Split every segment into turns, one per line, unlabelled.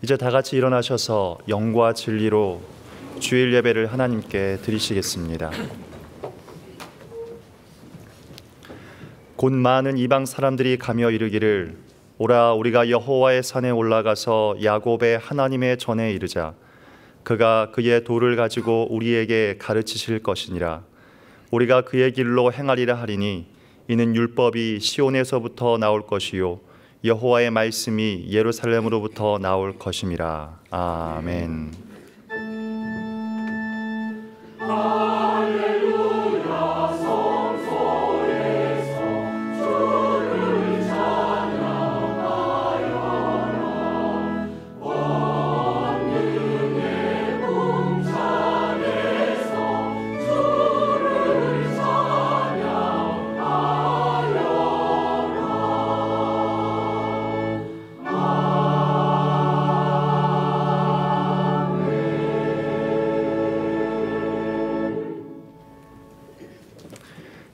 이제 다 같이 일어나셔서 영과 진리로 주일 예배를 하나님께 드리시겠습니다. 곧 많은 이방 사람들이 가며 이르기를 오라 우리가 여호와의 산에 올라가서 야곱의 하나님의 전에 이르자. 그가 그의 도를 가지고 우리에게 가르치실 것이니라. 우리가 그의 길로 행하리라 하리니 이는 율법이 시온에서부터 나올 것이요 여호와의 말씀이 예루살렘으로부터 나올 것임이라. 아멘.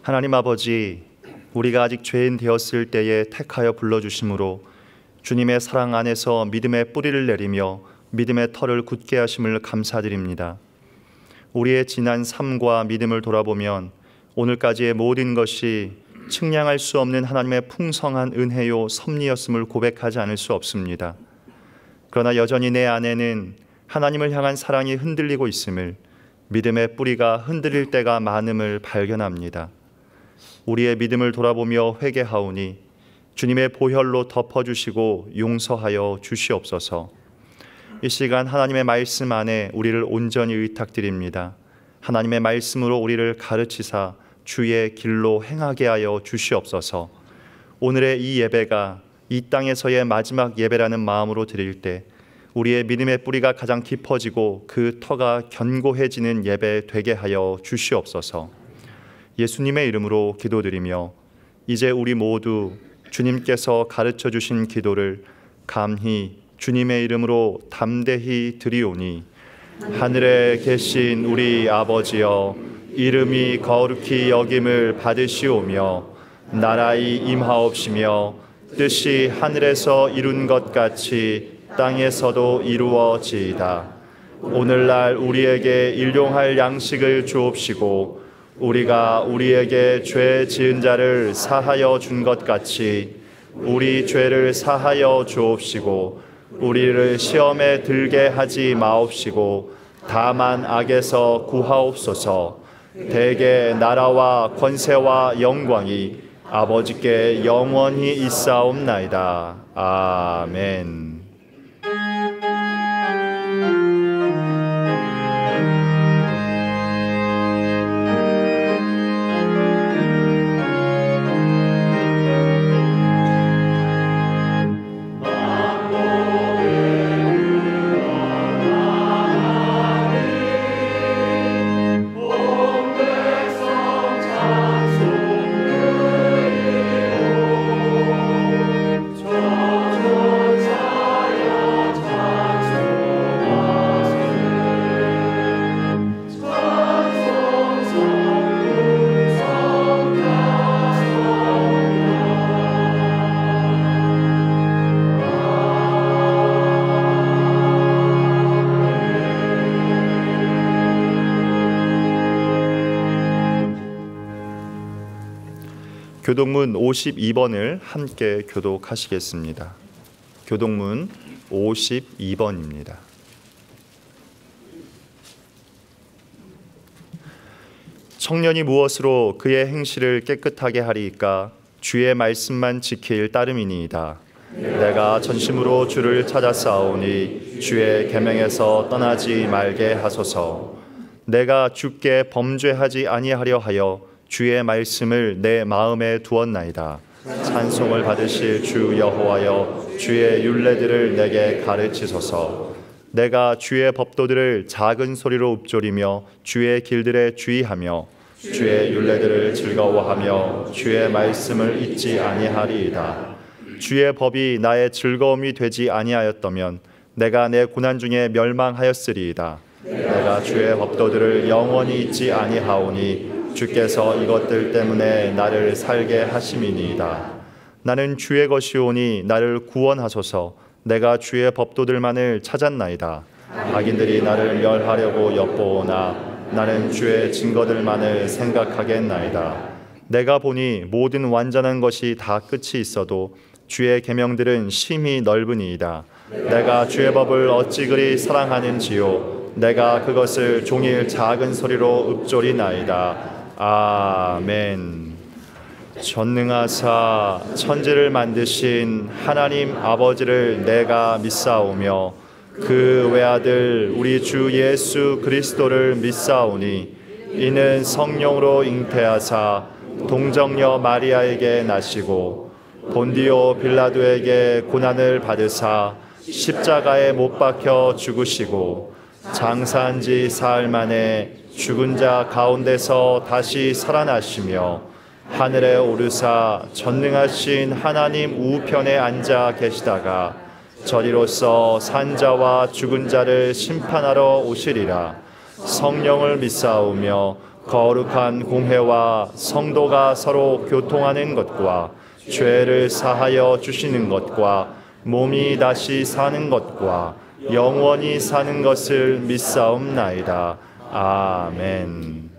하나님 아버지, 우리가 아직 죄인 되었을 때에 택하여 불러주심으로 주님의 사랑 안에서 믿음의 뿌리를 내리며 믿음의 털을 굳게 하심을 감사드립니다. 우리의 지난 삶과 믿음을 돌아보면 오늘까지의 모든 것이 측량할 수 없는 하나님의 풍성한 은혜요 섭리였음을 고백하지 않을 수 없습니다. 그러나 여전히 내 안에는 하나님을 향한 사랑이 흔들리고 있음을, 믿음의 뿌리가 흔들릴 때가 많음을 발견합니다. 우리의 믿음을 돌아보며 회개하오니 주님의 보혈로 덮어주시고 용서하여 주시옵소서. 이 시간 하나님의 말씀 안에 우리를 온전히 의탁드립니다. 하나님의 말씀으로 우리를 가르치사 주의 길로 행하게 하여 주시옵소서. 오늘의 이 예배가 이 땅에서의 마지막 예배라는 마음으로 드릴 때 우리의 믿음의 뿌리가 가장 깊어지고 그 터가 견고해지는 예배 되게 하여 주시옵소서. 예수님의 이름으로 기도드리며 이제 우리 모두 주님께서 가르쳐 주신 기도를 감히 주님의 이름으로 담대히 드리오니 하늘에 계신 우리 아버지여, 이름이 거룩히 여김을 받으시오며 나라의 임하옵시며 뜻이 하늘에서 이룬 것 같이 땅에서도 이루어지이다. 오늘날 우리에게 일용할 양식을 주옵시고 우리가 우리에게 죄 지은 자를 사하여 준 것 같이 우리 죄를 사하여 주옵시고 우리를 시험에 들게 하지 마옵시고 다만 악에서 구하옵소서. 대개 나라와 권세와 영광이 아버지께 영원히 있사옵나이다. 아멘. 교독문 52번을 함께 교독하시겠습니다. 교독문 52번입니다. 청년이 무엇으로 그의 행실을 깨끗하게 하리이까? 주의 말씀만 지킬 따름이니이다. 내가 전심으로 주를 찾았사오니 주의 계명에서 떠나지 말게 하소서. 내가 주께 범죄하지 아니하려 하여 주의 말씀을 내 마음에 두었나이다. 찬송을 받으실 주 여호와여, 주의 율례들을 내게 가르치소서. 내가 주의 법도들을 작은 소리로 읊조리며 주의 길들에 주의하며 주의 율례들을 즐거워하며 주의 말씀을 잊지 아니하리이다. 주의 법이 나의 즐거움이 되지 아니하였다면 내가 내 고난 중에 멸망하였으리이다. 내가 주의 법도들을 영원히 잊지 아니하오니 주께서 이것들 때문에 나를 살게 하심이니이다. 나는 주의 것이오니 나를 구원하소서. 내가 주의 법도들만을 찾았나이다. 악인들이 나를 멸하려고 엿보오나 나는 주의 증거들만을 생각하겠나이다. 내가 보니 모든 완전한 것이 다 끝이 있어도 주의 계명들은 심히 넓으니이다. 내가 주의 법을 어찌 그리 사랑하는지요. 내가 그것을 종일 작은 소리로 읊조리나이다. 아멘. 전능하사 천지를 만드신 하나님 아버지를 내가 믿사오며 그 외아들 우리 주 예수 그리스도를 믿사오니 이는 성령으로 잉태하사 동정녀 마리아에게 나시고 본디오 빌라도에게 고난을 받으사 십자가에 못 박혀 죽으시고 장사한 지 사흘 만에 죽은 자 가운데서 다시 살아나시며 하늘에 오르사 전능하신 하나님 우편에 앉아 계시다가 저리로서 산자와 죽은 자를 심판하러 오시리라. 성령을 믿사오며 거룩한 공회와 성도가 서로 교통하는 것과 죄를 사하여 주시는 것과 몸이 다시 사는 것과 영원히 사는 것을 믿사옵나이다. 아멘.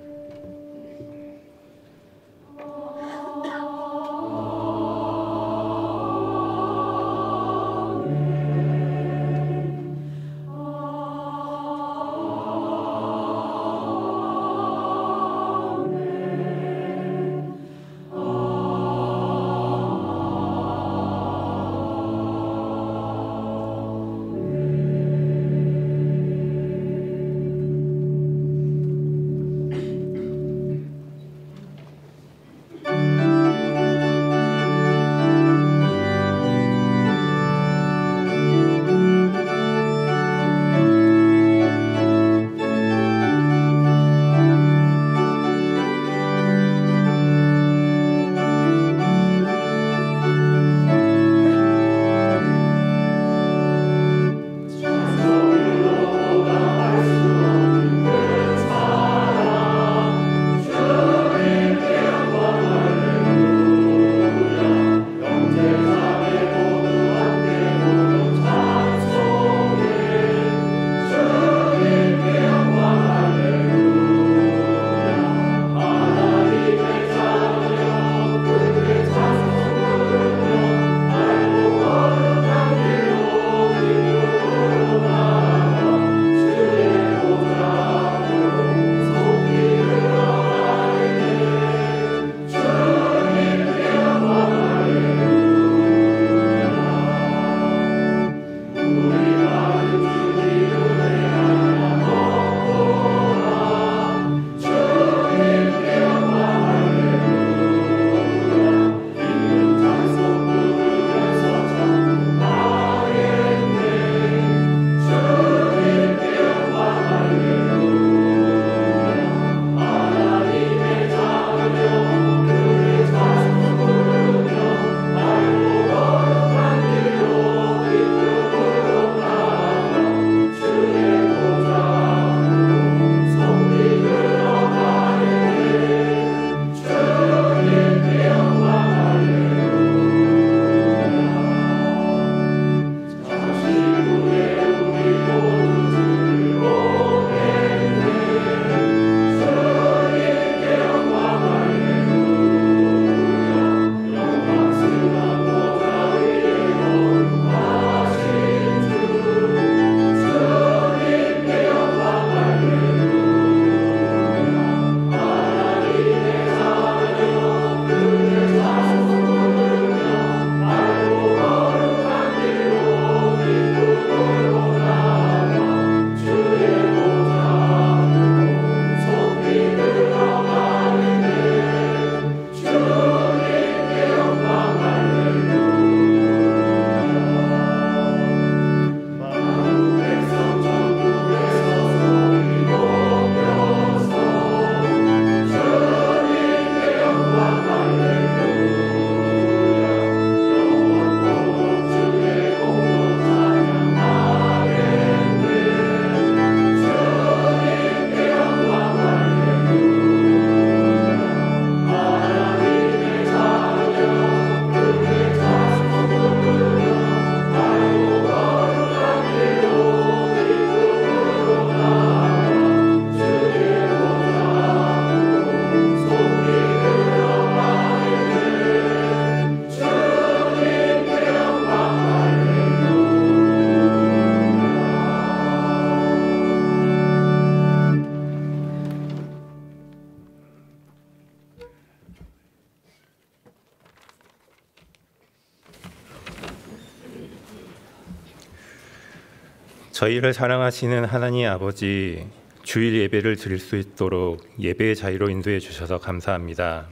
저희를 사랑하시는 하나님 아버지, 주일 예배를 드릴 수 있도록 예배의 자유로 인도해 주셔서 감사합니다.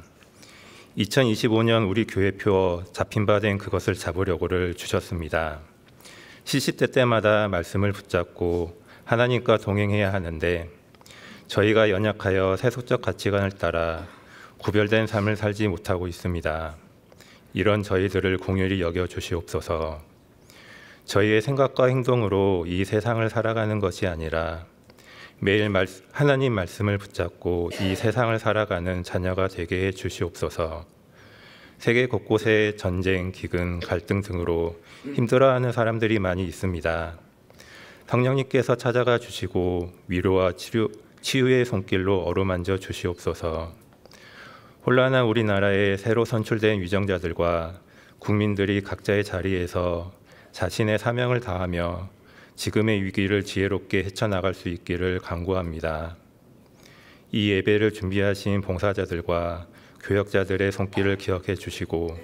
2025년 우리 교회표 잡힌 바 된 그것을 잡으려고를 주셨습니다. 시시때 때마다 말씀을 붙잡고 하나님과 동행해야 하는데 저희가 연약하여 세속적 가치관을 따라 구별된 삶을 살지 못하고 있습니다. 이런 저희들을 공유히 여겨 주시옵소서. 저희의 생각과 행동으로 이 세상을 살아가는 것이 아니라 매일 하나님 말씀을 붙잡고 이 세상을 살아가는 자녀가 되게 해 주시옵소서. 세계 곳곳에 전쟁, 기근, 갈등 등으로 힘들어하는 사람들이 많이 있습니다. 성령님께서 찾아가 주시고 위로와 치유의 손길로 어루만져 주시옵소서. 혼란한 우리나라에 새로 선출된 위정자들과 국민들이 각자의 자리에서 자신의 사명을 다하며 지금의 위기를 지혜롭게 헤쳐나갈 수 있기를 간구합니다. 이 예배를 준비하신 봉사자들과 교역자들의 손길을 기억해 주시고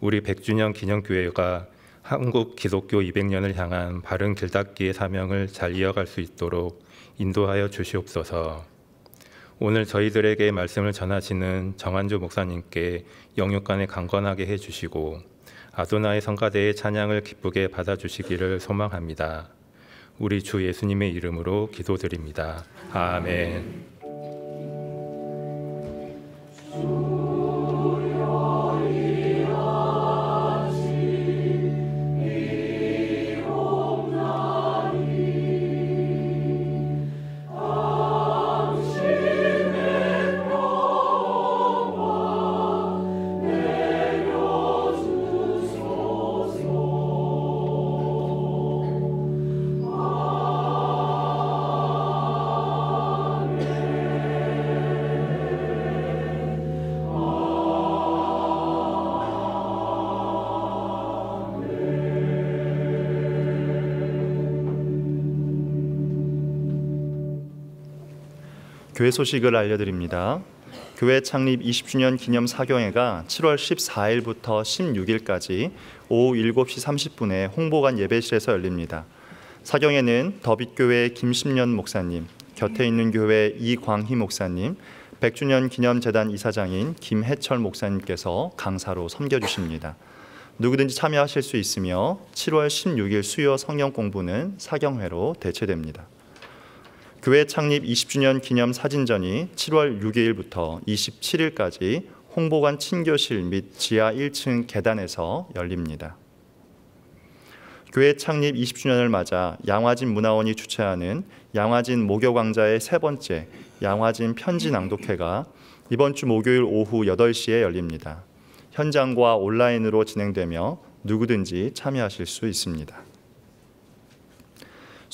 우리 100주년 기념교회가 한국 기독교 200년을 향한 바른 길닫기의 사명을 잘 이어갈 수 있도록 인도하여 주시옵소서. 오늘 저희들에게 말씀을 전하시는 정한주 목사님께 영육간에 강건하게 해주시고 아도나의 성가대의 찬양을 기쁘게 받아주시기를 소망합니다. 우리 주 예수님의 이름으로 기도드립니다. 아멘.
교회 소식을 알려드립니다. 교회 창립 20주년 기념 사경회가 7월 14일부터 16일까지 오후 7시 30분에 홍보관 예배실에서 열립니다. 사경회는 더빛교회 김심년 목사님, 곁에 있는 교회 이광희 목사님, 100주년 기념재단 이사장인 김해철 목사님께서 강사로 섬겨주십니다. 누구든지 참여하실 수 있으며 7월 16일 수요 성경 공부는 사경회로 대체됩니다. 교회 창립 20주년 기념 사진전이 7월 6일부터 27일까지 홍보관 친교실 및 지하 1층 계단에서 열립니다. 교회 창립 20주년을 맞아 양화진 문화원이 주최하는 양화진 목요광자의 세 번째 양화진 편지 낭독회가 이번 주 목요일 오후 8시에 열립니다. 현장과 온라인으로 진행되며 누구든지 참여하실 수 있습니다.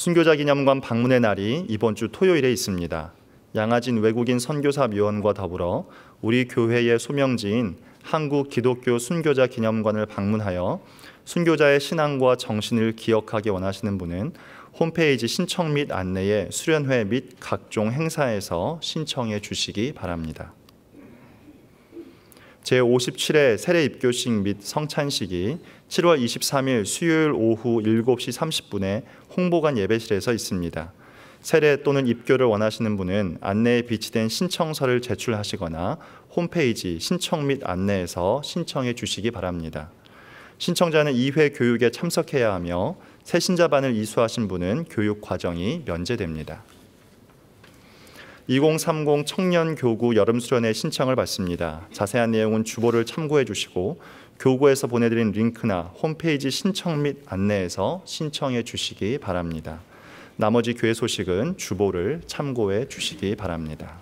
순교자 기념관 방문의 날이 이번 주 토요일에 있습니다. 양화진 외국인 선교사묘원과 더불어 우리 교회의 소명지인 한국 기독교 순교자 기념관을 방문하여 순교자의 신앙과 정신을 기억하기 원하시는 분은 홈페이지 신청 및 안내에 수련회 및 각종 행사에서 신청해 주시기 바랍니다. 제57회 세례 입교식 및 성찬식이 7월 23일 수요일 오후 7시 30분에 홍보관 예배실에서 있습니다. 세례 또는 입교를 원하시는 분은 안내에 비치된 신청서를 제출하시거나 홈페이지 신청 및 안내에서 신청해 주시기 바랍니다. 신청자는 2회 교육에 참석해야 하며 새신자반을 이수하신 분은 교육 과정이 면제됩니다. 2030 청년교구 여름수련회 신청을 받습니다. 자세한 내용은 주보를 참고해 주시고 교구에서 보내드린 링크나 홈페이지 신청 및 안내에서 신청해 주시기 바랍니다. 나머지 교회 소식은 주보를 참고해 주시기 바랍니다.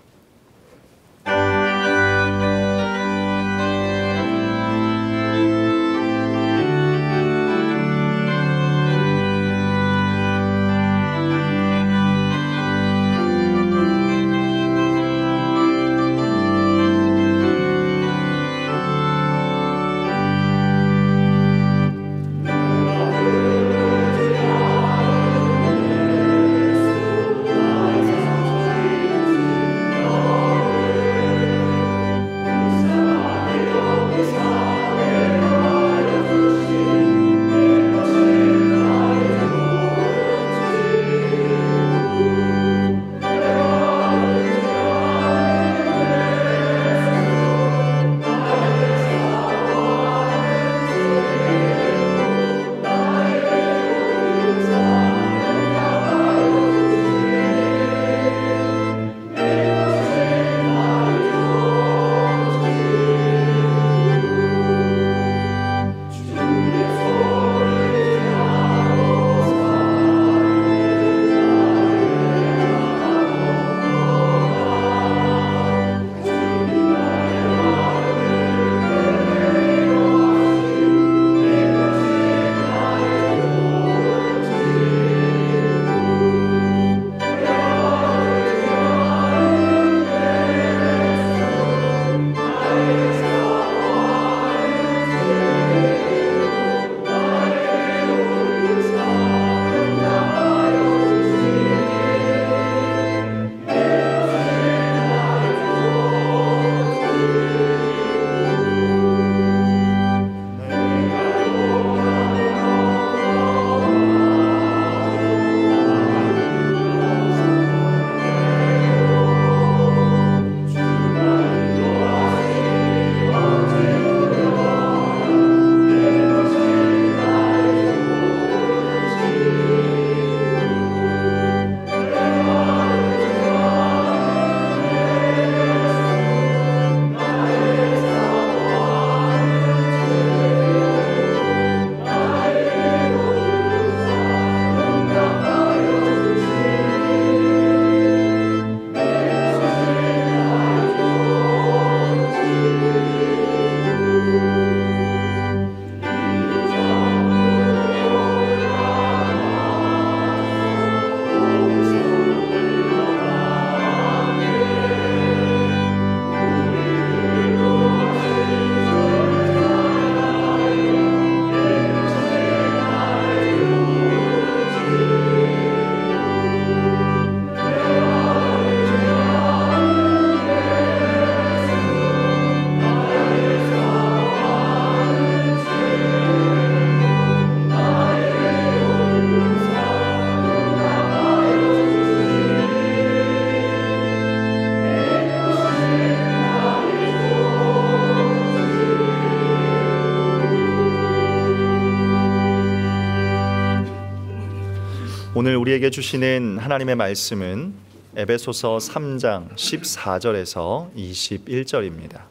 우리에게 주시는 하나님의 말씀은 에베소서 3장 14절에서 21절입니다.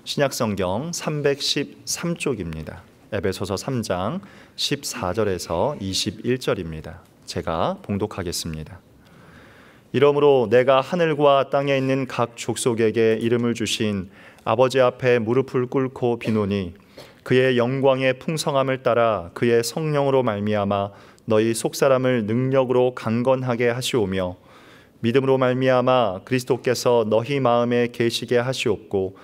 신약성경 313쪽입니다. 에베소서 3장 14절에서 21절입니다. 제가 봉독하겠습니다. 이러므로 내가 하늘과 땅에 있는 각 족속에게 이름을 주신 아버지 앞에 무릎을 꿇고 비노니 그의 영광의 풍성함을 따라 그의 성령으로 말미암아 너희 속사람을 능력으로 강건하게 하시오며 믿음으로 말미암아 그리스도께서 너희 마음에 계시게 하시옵고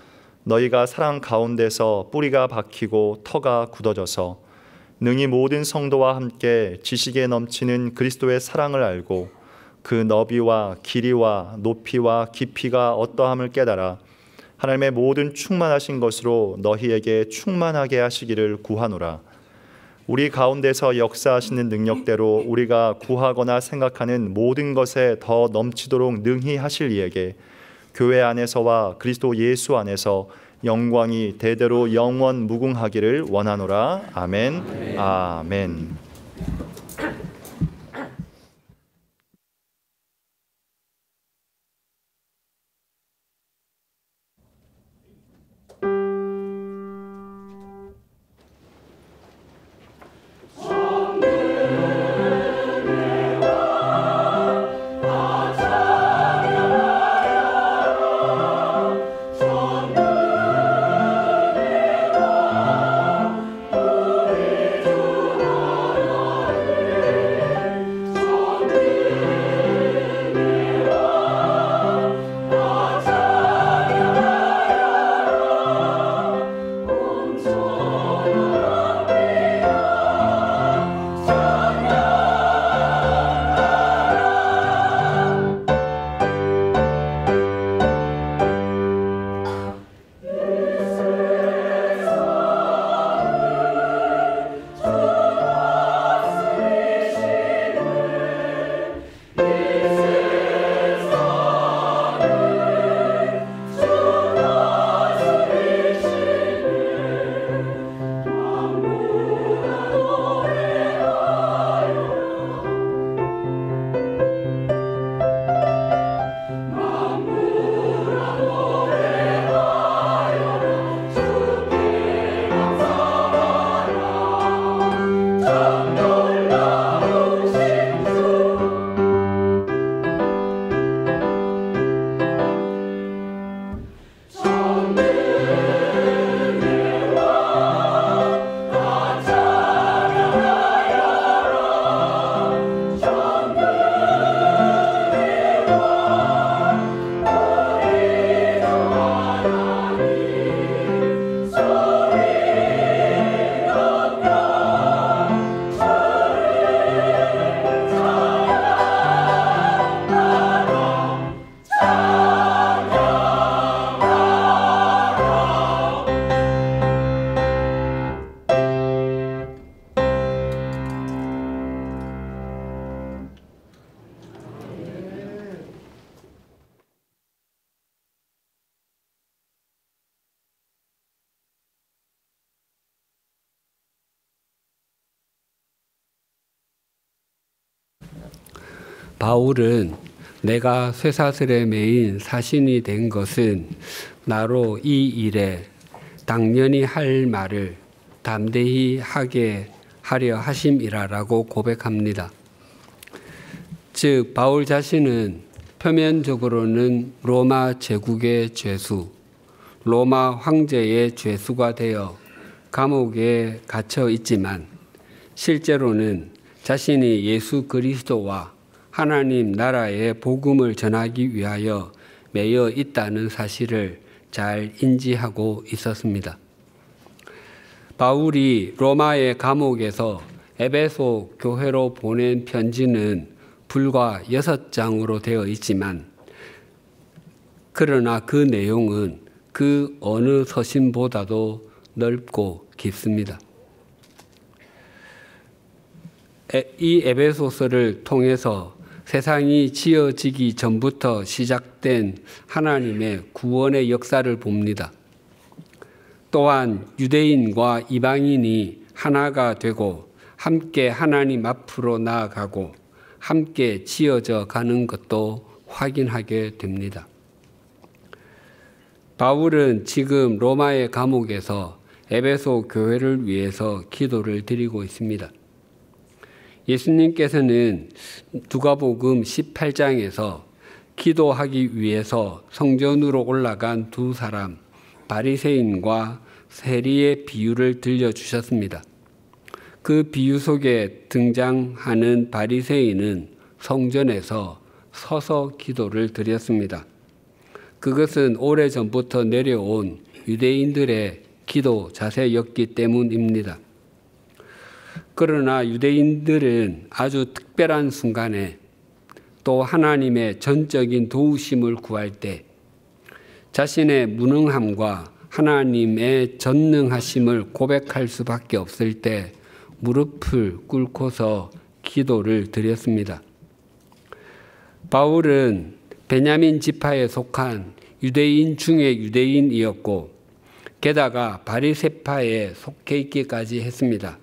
너희가 사랑 가운데서 뿌리가 박히고 터가 굳어져서 능히 모든 성도와 함께 지식에 넘치는 그리스도의 사랑을 알고 그 너비와 길이와 높이와 깊이가 어떠함을 깨달아 하나님의 모든 충만하신 것으로 너희에게 충만하게 하시기를 구하노라. 우리 가운데서 역사하시는 능력대로 우리가 구하거나 생각하는 모든 것에 더 넘치도록 능히 하실 이에게 교회 안에서와 그리스도 예수 안에서 영광이 대대로 영원 무궁하기를 원하노라. 아멘. 아멘.
바울은 내가 쇠사슬에 매인 사신이 된 것은 나로 이 일에 당연히 할 말을 담대히 하게 하려 하심이라라고 고백합니다. 즉 바울 자신은 표면적으로는 로마 제국의 죄수, 로마 황제의 죄수가 되어 감옥에 갇혀 있지만 실제로는 자신이 예수 그리스도와 하나님 나라의 복음을 전하기 위하여 매여 있다는 사실을 잘 인지하고 있었습니다. 바울이 로마의 감옥에서 에베소 교회로 보낸 편지는 불과 6장으로 되어 있지만 그러나 그 내용은 그 어느 서신보다도 넓고 깊습니다. 이 에베소서를 통해서 세상이 지어지기 전부터 시작된 하나님의 구원의 역사를 봅니다. 또한 유대인과 이방인이 하나가 되고 함께 하나님 앞으로 나아가고 함께 지어져 가는 것도 확인하게 됩니다. 바울은 지금 로마의 감옥에서 에베소 교회를 위해서 기도를 드리고 있습니다. 예수님께서는 누가복음 18장에서 기도하기 위해서 성전으로 올라간 두 사람 바리새인과 세리의 비유를 들려주셨습니다. 그 비유 속에 등장하는 바리새인은 성전에서 서서 기도를 드렸습니다. 그것은 오래전부터 내려온 유대인들의 기도 자세였기 때문입니다. 그러나 유대인들은 아주 특별한 순간에 또 하나님의 전적인 도우심을 구할 때 자신의 무능함과 하나님의 전능하심을 고백할 수밖에 없을 때 무릎을 꿇고서 기도를 드렸습니다. 바울은 베냐민 지파에 속한 유대인 중의 유대인이었고 게다가 바리새파에 속해 있기까지 했습니다.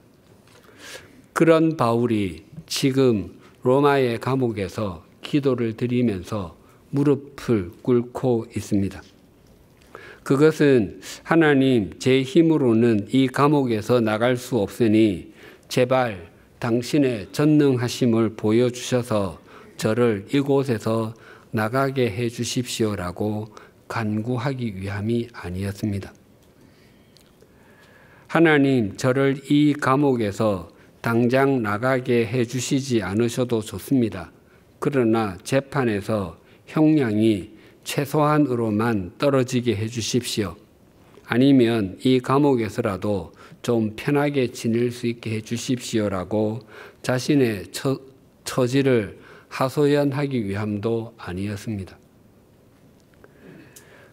그런 바울이 지금 로마의 감옥에서 기도를 드리면서 무릎을 꿇고 있습니다. 그것은 하나님, 제 힘으로는 이 감옥에서 나갈 수 없으니 제발 당신의 전능하심을 보여주셔서 저를 이곳에서 나가게 해 주십시오라고 간구하기 위함이 아니었습니다. 하나님, 저를 이 감옥에서 당장 나가게 해 주시지 않으셔도 좋습니다. 그러나 재판에서 형량이 최소한으로만 떨어지게 해 주십시오. 아니면 이 감옥에서라도 좀 편하게 지낼 수 있게 해 주십시오라고 자신의 처지를 하소연하기 위함도 아니었습니다.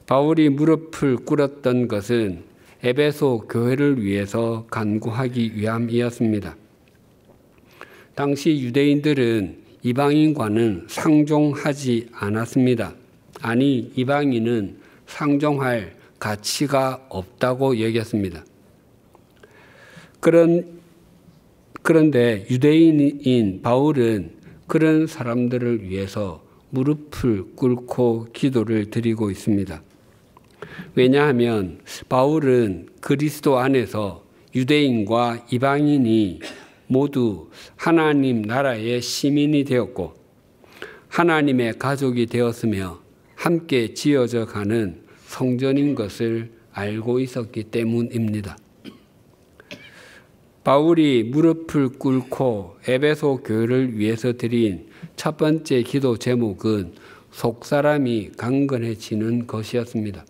바울이 무릎을 꿇었던 것은 에베소 교회를 위해서 간구하기 위함이었습니다. 당시 유대인들은 이방인과는 상종하지 않았습니다. 아니, 이방인은 상종할 가치가 없다고 여겼습니다. 그런데 유대인인 바울은 그런 사람들을 위해서 무릎을 꿇고 기도를 드리고 있습니다. 왜냐하면 바울은 그리스도 안에서 유대인과 이방인이 모두 하나님 나라의 시민이 되었고 하나님의 가족이 되었으며 함께 지어져 가는 성전인 것을 알고 있었기 때문입니다. 바울이 무릎을 꿇고 에베소 교회를 위해서 드린 첫 번째 기도 제목은 속사람이 강건해지는 것이었습니다.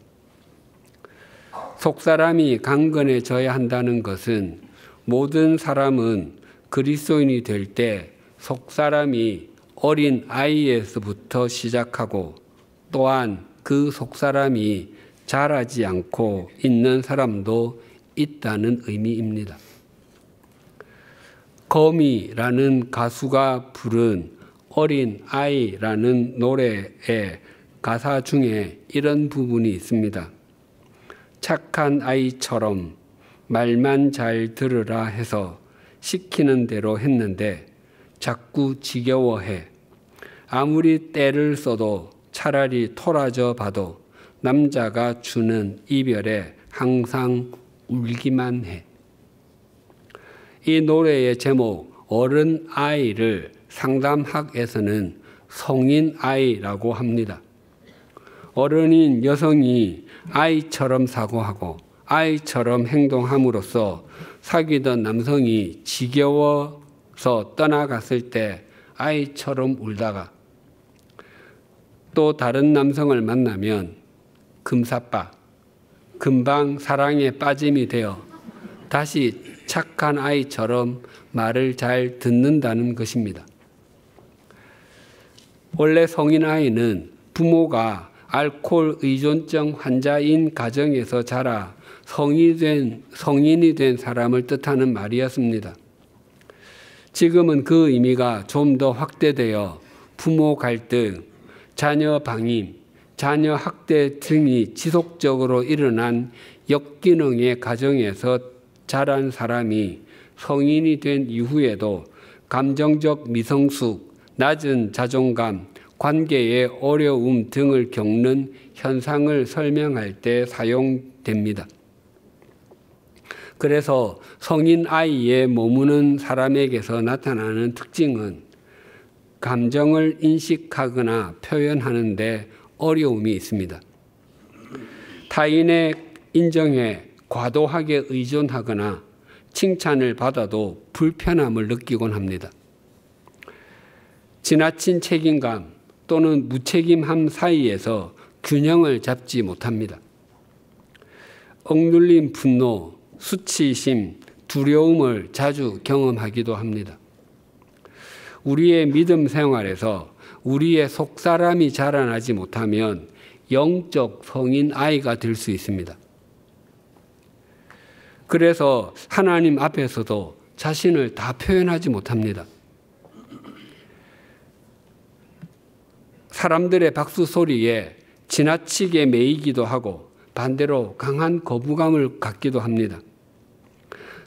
속사람이 강건해져야 한다는 것은 모든 사람은 그리스도인이 될 때 속사람이 어린 아이에서부터 시작하고 또한 그 속사람이 자라지 않고 있는 사람도 있다는 의미입니다. 거미라는 가수가 부른 어린 아이라는 노래의 가사 중에 이런 부분이 있습니다. 착한 아이처럼 말만 잘 들으라 해서 시키는 대로 했는데 자꾸 지겨워해. 아무리 떼를 써도 차라리 토라져 봐도 남자가 주는 이별에 항상 울기만 해. 이 노래의 제목 어른 아이를 상담학에서는 성인 아이라고 합니다. 어른인 여성이 아이처럼 사고하고 아이처럼 행동함으로써 사귀던 남성이 지겨워서 떠나갔을 때 아이처럼 울다가 또 다른 남성을 만나면 금사빠, 금방 사랑에 빠짐이 되어 다시 착한 아이처럼 말을 잘 듣는다는 것입니다. 원래 성인 아이는 부모가 알코올 의존증 환자인 가정에서 자라 성인이 된 사람을 뜻하는 말이었습니다. 지금은 그 의미가 좀 더 확대되어 부모 갈등, 자녀 방임, 자녀 학대 등이 지속적으로 일어난 역기능의 가정에서 자란 사람이 성인이 된 이후에도 감정적 미성숙, 낮은 자존감, 관계의 어려움 등을 겪는 현상을 설명할 때 사용됩니다. 그래서 성인 아이에 머무는 사람에게서 나타나는 특징은 감정을 인식하거나 표현하는 데 어려움이 있습니다. 타인의 인정에 과도하게 의존하거나 칭찬을 받아도 불편함을 느끼곤 합니다. 지나친 책임감 또는 무책임함 사이에서 균형을 잡지 못합니다. 억눌린 분노, 수치심, 두려움을 자주 경험하기도 합니다. 우리의 믿음 생활에서 우리의 속사람이 자라나지 못하면 영적 성인 아이가 될 수 있습니다. 그래서 하나님 앞에서도 자신을 다 표현하지 못합니다. 사람들의 박수 소리에 지나치게 매이기도 하고 반대로 강한 거부감을 갖기도 합니다.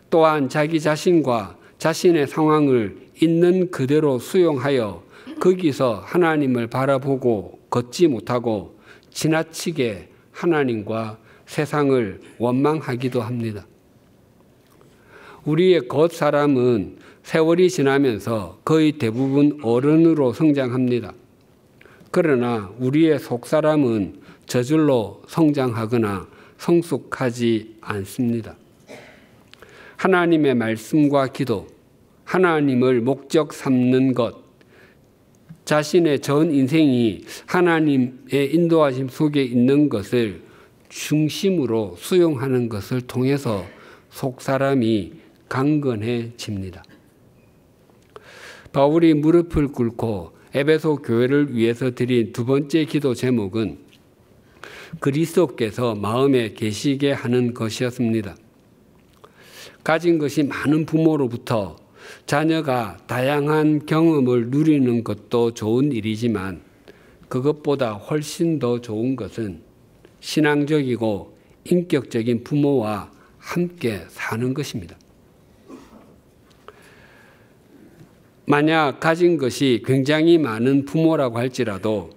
또한 자기 자신과 자신의 상황을 있는 그대로 수용하여 거기서 하나님을 바라보고 걷지 못하고 지나치게 하나님과 세상을 원망하기도 합니다. 우리의 겉사람은 세월이 지나면서 거의 대부분 어른으로 성장합니다. 그러나 우리의 속사람은 저절로 성장하거나 성숙하지 않습니다. 하나님의 말씀과 기도, 하나님을 목적 삼는 것, 자신의 전 인생이 하나님의 인도하심 속에 있는 것을 중심으로 수용하는 것을 통해서 속사람이 강건해집니다. 바울이 무릎을 꿇고 에베소 교회를 위해서 드린 두 번째 기도 제목은 그리스도께서 마음에 계시게 하는 것이었습니다. 가진 것이 많은 부모로부터 자녀가 다양한 경험을 누리는 것도 좋은 일이지만 그것보다 훨씬 더 좋은 것은 신앙적이고 인격적인 부모와 함께 사는 것입니다. 만약 가진 것이 굉장히 많은 부모라고 할지라도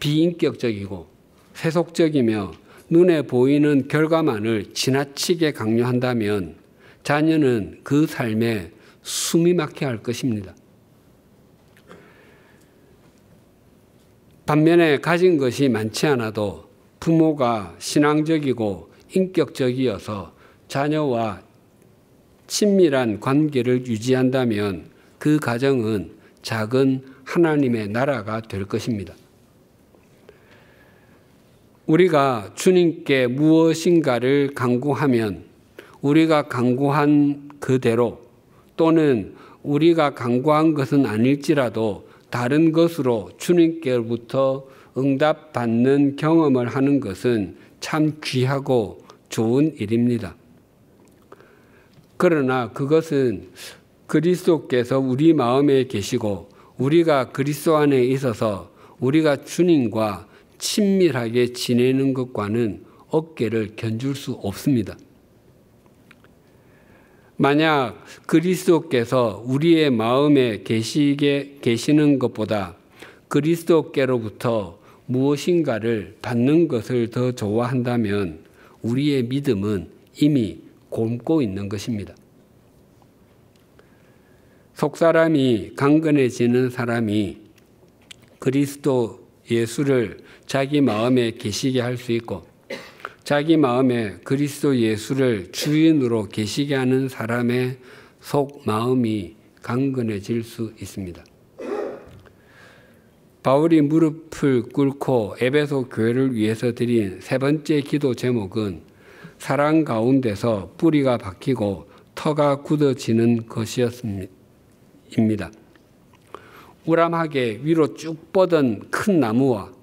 비인격적이고 세속적이며 눈에 보이는 결과만을 지나치게 강요한다면 자녀는 그 삶에 숨이 막혀 할 것입니다. 반면에 가진 것이 많지 않아도 부모가 신앙적이고 인격적이어서 자녀와 친밀한 관계를 유지한다면 그 가정은 작은 하나님의 나라가 될 것입니다. 우리가 주님께 무엇인가를 간구하면 우리가 간구한 그대로 또는 우리가 간구한 것은 아닐지라도 다른 것으로 주님께로부터 응답받는 경험을 하는 것은 참 귀하고 좋은 일입니다. 그러나 그것은 그리스도께서 우리 마음에 계시고 우리가 그리스도 안에 있어서 우리가 주님과 친밀하게 지내는 것과는 어깨를 견줄 수 없습니다. 만약 그리스도께서 우리의 마음에 계시는 것보다 그리스도께로부터 무엇인가를 받는 것을 더 좋아한다면 우리의 믿음은 이미 곪고 있는 것입니다. 속사람이 강건해지는 사람이 그리스도 예수를 자기 마음에 계시게 할 수 있고 자기 마음에 그리스도 예수를 주인으로 계시게 하는 사람의 속 마음이 강건해질 수 있습니다. 바울이 무릎을 꿇고 에베소 교회를 위해서 드린 세 번째 기도 제목은 사랑 가운데서 뿌리가 박히고 터가 굳어지는 것이었습니다. 우람하게 위로 쭉 뻗은 큰 나무와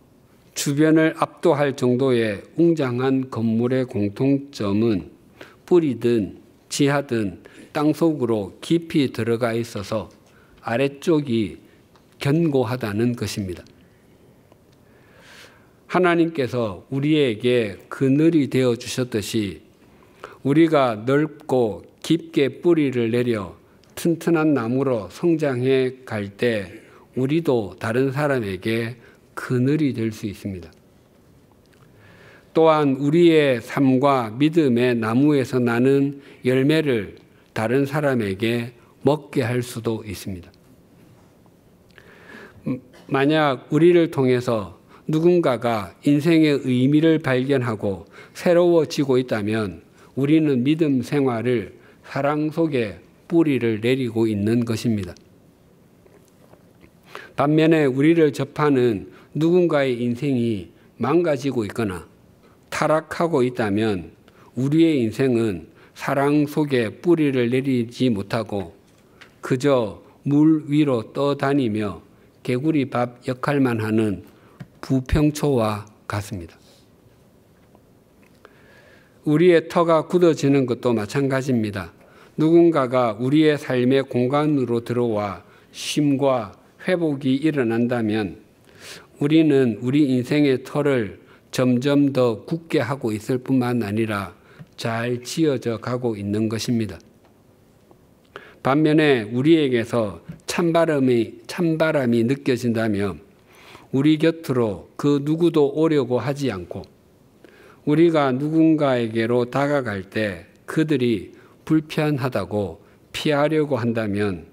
주변을 압도할 정도의 웅장한 건물의 공통점은 뿌리든 지하든 땅속으로 깊이 들어가 있어서 아래쪽이 견고하다는 것입니다. 하나님께서 우리에게 그늘이 되어 주셨듯이 우리가 넓고 깊게 뿌리를 내려 튼튼한 나무로 성장해 갈 때 우리도 다른 사람에게 그늘이 될 수 있습니다. 또한 우리의 삶과 믿음의 나무에서 나는 열매를 다른 사람에게 먹게 할 수도 있습니다. 만약 우리를 통해서 누군가가 인생의 의미를 발견하고 새로워지고 있다면 우리는 믿음 생활을 사랑 속에 뿌리를 내리고 있는 것입니다. 반면에 우리를 접하는 누군가의 인생이 망가지고 있거나 타락하고 있다면 우리의 인생은 사랑 속에 뿌리를 내리지 못하고 그저 물 위로 떠다니며 개구리밥 역할만 하는 부평초와 같습니다. 우리의 터가 굳어지는 것도 마찬가지입니다. 누군가가 우리의 삶의 공간으로 들어와 쉼과 회복이 일어난다면 우리는 우리 인생의 터를 점점 더 굳게 하고 있을 뿐만 아니라 잘 지어져 가고 있는 것입니다. 반면에 우리에게서 찬바람이 느껴진다면 우리 곁으로 그 누구도 오려고 하지 않고 우리가 누군가에게로 다가갈 때 그들이 불편하다고 피하려고 한다면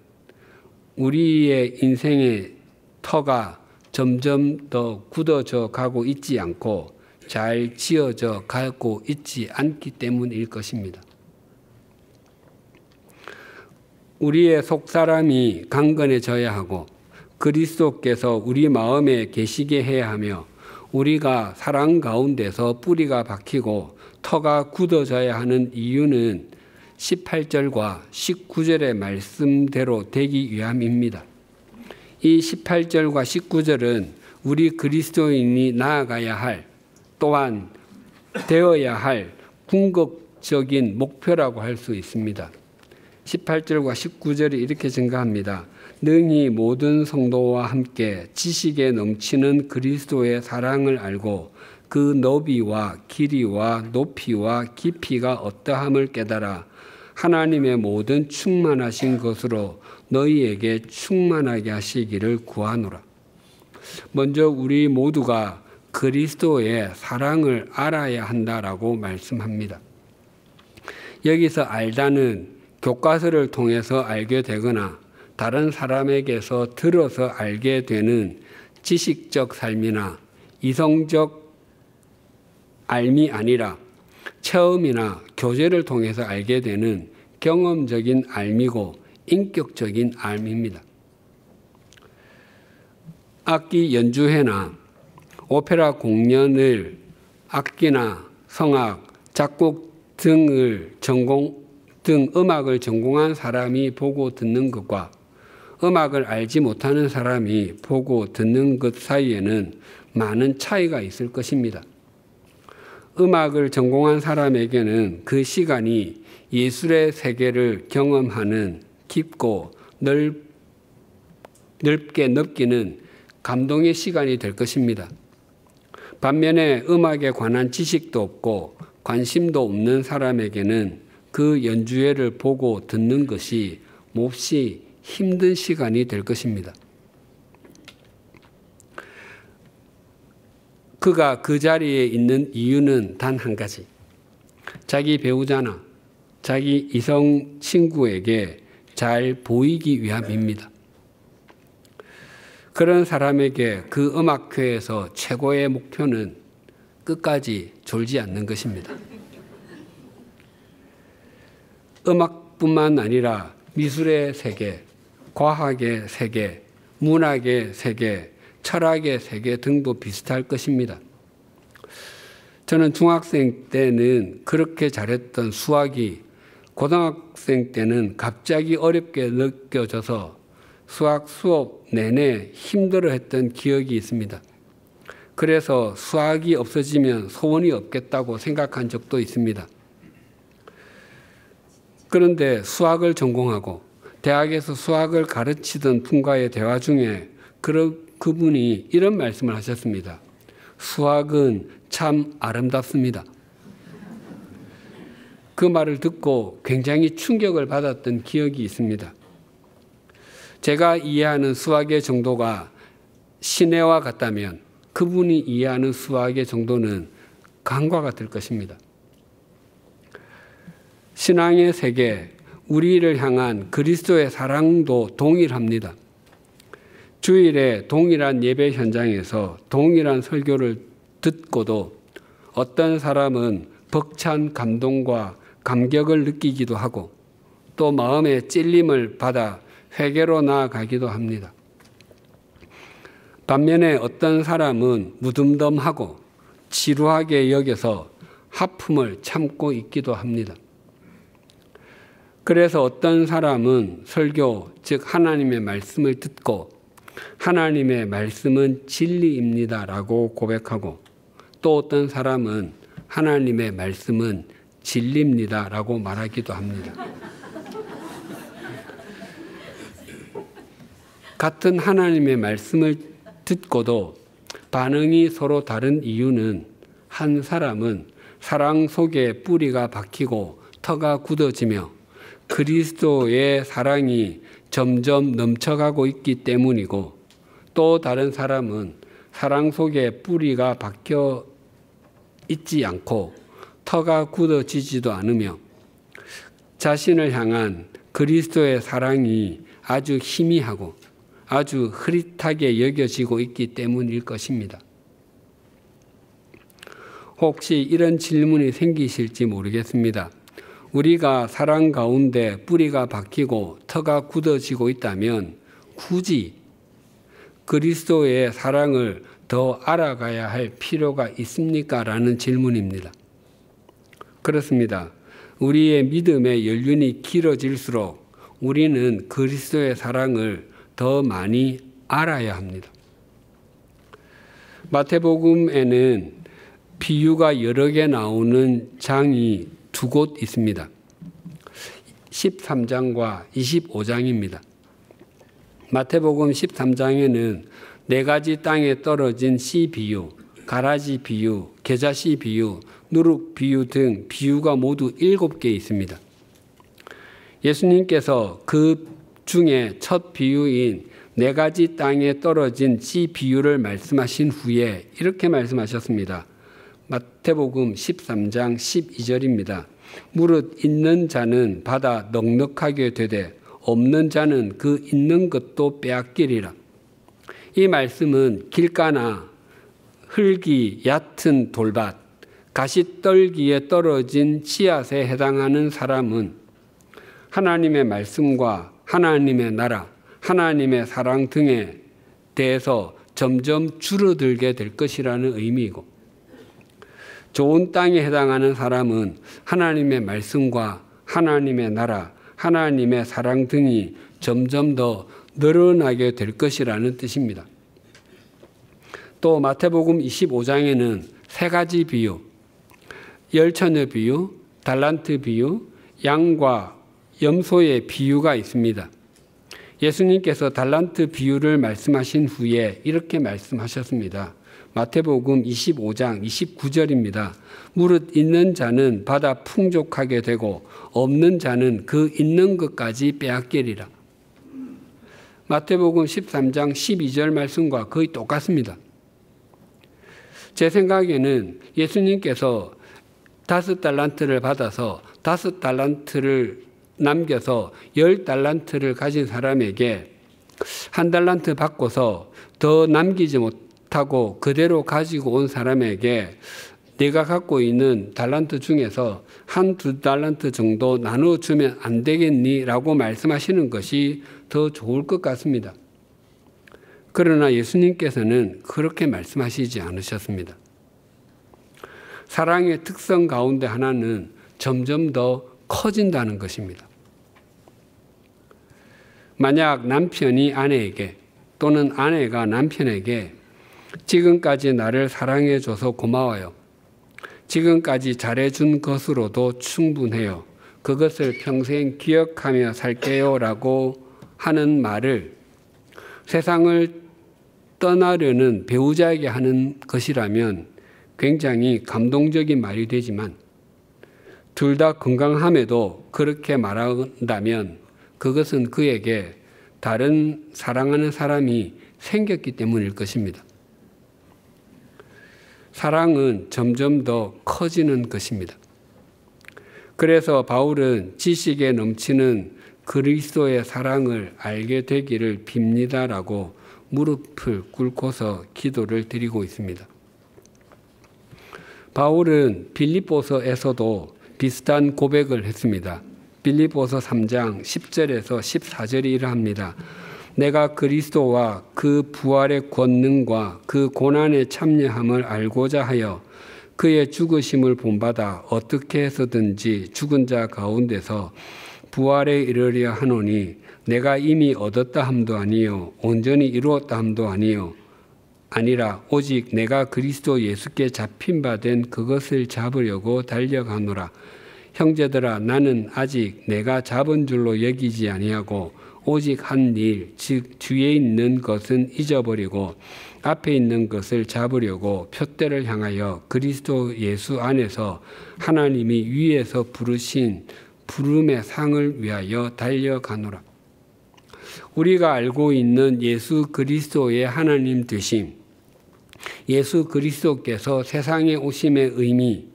우리의 인생의 터가 점점 더 굳어져 가고 있지 않고 잘 지어져 가고 있지 않기 때문일 것입니다. 우리의 속사람이 강건해져야 하고 그리스도께서 우리 마음에 계시게 해야 하며 우리가 사랑 가운데서 뿌리가 박히고 터가 굳어져야 하는 이유는 18절과 19절의 말씀대로 되기 위함입니다. 이 18절과 19절은 우리 그리스도인이 나아가야 할 또한 되어야 할 궁극적인 목표라고 할 수 있습니다. 18절과 19절이 이렇게 증가합니다. 능히 모든 성도와 함께 지식에 넘치는 그리스도의 사랑을 알고 그 너비와 길이와 높이와 깊이가 어떠함을 깨달아 하나님의 모든 충만하신 것으로 너희에게 충만하게 하시기를 구하노라. 먼저 우리 모두가 그리스도의 사랑을 알아야 한다라고 말씀합니다. 여기서 알다는 교과서를 통해서 알게 되거나 다른 사람에게서 들어서 알게 되는 지식적 삶이나 이성적 알미 아니라 체험이나 교제를 통해서 알게 되는 경험적인 알미고 인격적인 알미입니다. 악기 연주회나 오페라 공연을 악기나 성악, 작곡 등을 음악을 전공한 사람이 보고 듣는 것과 음악을 알지 못하는 사람이 보고 듣는 것 사이에는 많은 차이가 있을 것입니다. 음악을 전공한 사람에게는 그 시간이 예술의 세계를 경험하는 깊고 넓게 느끼는 감동의 시간이 될 것입니다. 반면에 음악에 관한 지식도 없고 관심도 없는 사람에게는 그 연주회를 보고 듣는 것이 몹시 힘든 시간이 될 것입니다. 그가 그 자리에 있는 이유는 단 한 가지. 자기 배우자나 자기 이성 친구에게 잘 보이기 위함입니다. 그런 사람에게 그 음악회에서 최고의 목표는 끝까지 졸지 않는 것입니다. 음악뿐만 아니라 미술의 세계, 과학의 세계, 문학의 세계, 철학의 세계 등도 비슷할 것입니다. 저는 중학생 때는 그렇게 잘했던 수학이 고등학생 때는 갑자기 어렵게 느껴져서 수학 수업 내내 힘들어했던 기억이 있습니다. 그래서 수학이 없어지면 소원이 없겠다고 생각한 적도 있습니다. 그런데 수학을 전공하고 대학에서 수학을 가르치던 분과의 대화 중에 그분이 이런 말씀을 하셨습니다. 수학은 참 아름답습니다. 그 말을 듣고 굉장히 충격을 받았던 기억이 있습니다. 제가 이해하는 수학의 정도가 신해와 같다면 그분이 이해하는 수학의 정도는 강과 같을 것입니다. 신앙의 세계, 우리를 향한 그리스도의 사랑도 동일합니다. 주일에 동일한 예배 현장에서 동일한 설교를 듣고도 어떤 사람은 벅찬 감동과 감격을 느끼기도 하고 또 마음의 찔림을 받아 회개로 나아가기도 합니다. 반면에 어떤 사람은 무덤덤하고 지루하게 여겨서 하품을 참고 있기도 합니다. 그래서 어떤 사람은 설교, 즉 하나님의 말씀을 듣고 하나님의 말씀은 진리입니다 라고 고백하고 또 어떤 사람은 하나님의 말씀은 진리입니다 라고 말하기도 합니다. 같은 하나님의 말씀을 듣고도 반응이 서로 다른 이유는 한 사람은 사랑 속에 뿌리가 박히고 터가 굳어지며 그리스도의 사랑이 점점 넘쳐가고 있기 때문이고 또 다른 사람은 사랑 속에 뿌리가 박혀 있지 않고 터가 굳어지지도 않으며 자신을 향한 그리스도의 사랑이 아주 희미하고 아주 흐릿하게 여겨지고 있기 때문일 것입니다. 혹시 이런 질문이 생기실지 모르겠습니다. 우리가 사랑 가운데 뿌리가 박히고 터가 굳어지고 있다면 굳이 그리스도의 사랑을 더 알아가야 할 필요가 있습니까? 라는 질문입니다. 그렇습니다. 우리의 믿음의 연륜이 길어질수록 우리는 그리스도의 사랑을 더 많이 알아야 합니다. 마태복음에는 비유가 여러 개 나오는 장이 두 곳 있습니다. 13장과 25장입니다. 마태복음 13장에는 4가지 땅에 떨어진 씨 비유, 가라지 비유, 겨자씨 비유, 누룩 비유 등 비유가 모두 7개 있습니다. 예수님께서 그 중에 첫 비유인 4가지 땅에 떨어진 씨 비유를 말씀하신 후에 이렇게 말씀하셨습니다. 마태복음 13장 12절입니다. 무릇 있는 자는 받아 넉넉하게 되되 없는 자는 그 있는 것도 빼앗기리라. 이 말씀은 길가나 흙이 얕은 돌밭, 가시떨기에 떨어진 씨앗에 해당하는 사람은 하나님의 말씀과 하나님의 나라, 하나님의 사랑 등에 대해서 점점 줄어들게 될 것이라는 의미이고 좋은 땅에 해당하는 사람은 하나님의 말씀과 하나님의 나라, 하나님의 사랑 등이 점점 더 늘어나게 될 것이라는 뜻입니다. 또 마태복음 25장에는 3가지 비유, 열처녀 비유, 달란트 비유, 양과 염소의 비유가 있습니다. 예수님께서 달란트 비유를 말씀하신 후에 이렇게 말씀하셨습니다. 마태복음 25장 29절입니다. 무릇 있는 자는 받아 풍족하게 되고 없는 자는 그 있는 것까지 빼앗기리라. 마태복음 13장 12절 말씀과 거의 똑같습니다. 제 생각에는 예수님께서 5달란트를 받아서 5달란트를 남겨서 10달란트를 가진 사람에게 1달란트 받고서 더 남기지 못하고 그대로 가지고 온 사람에게 내가 갖고 있는 달란트 중에서 1-2달란트 정도 나눠주면 안 되겠니? 라고 말씀하시는 것이 더 좋을 것 같습니다. 그러나 예수님께서는 그렇게 말씀하시지 않으셨습니다. 사랑의 특성 가운데 하나는 점점 더 커진다는 것입니다. 만약 남편이 아내에게 또는 아내가 남편에게 지금까지 나를 사랑해줘서 고마워요. 지금까지 잘해준 것으로도 충분해요. 그것을 평생 기억하며 살게요 라고 하는 말을 세상을 떠나려는 배우자에게 하는 것이라면 굉장히 감동적인 말이 되지만 둘 다 건강함에도 그렇게 말한다면 그것은 그에게 다른 사랑하는 사람이 생겼기 때문일 것입니다. 사랑은 점점 더 커지는 것입니다. 그래서 바울은 지식에 넘치는 그리스도의 사랑을 알게 되기를 빕니다라고 무릎을 꿇고서 기도를 드리고 있습니다. 바울은 빌립보서에서도 비슷한 고백을 했습니다. 빌립보서 3장 10절에서 14절이 이러합니다. 내가 그리스도와 그 부활의 권능과 그 고난의 참여함을 알고자 하여 그의 죽으심을 본받아 어떻게 해서든지 죽은 자 가운데서 부활에 이르려 하노니 내가 이미 얻었다 함도 아니요 온전히 이루었다 함도 아니라 오직 내가 그리스도 예수께 잡힌 바 된 그것을 잡으려고 달려가노라. 형제들아 나는 아직 내가 잡은 줄로 여기지 아니하고 오직 한 일 즉 뒤에 있는 것은 잊어버리고 앞에 있는 것을 잡으려고 표대를 향하여 그리스도 예수 안에서 하나님이 위에서 부르신 부름의 상을 위하여 달려가노라. 우리가 알고 있는 예수 그리스도의 하나님 되심, 예수 그리스도께서 세상에 오심의 의미,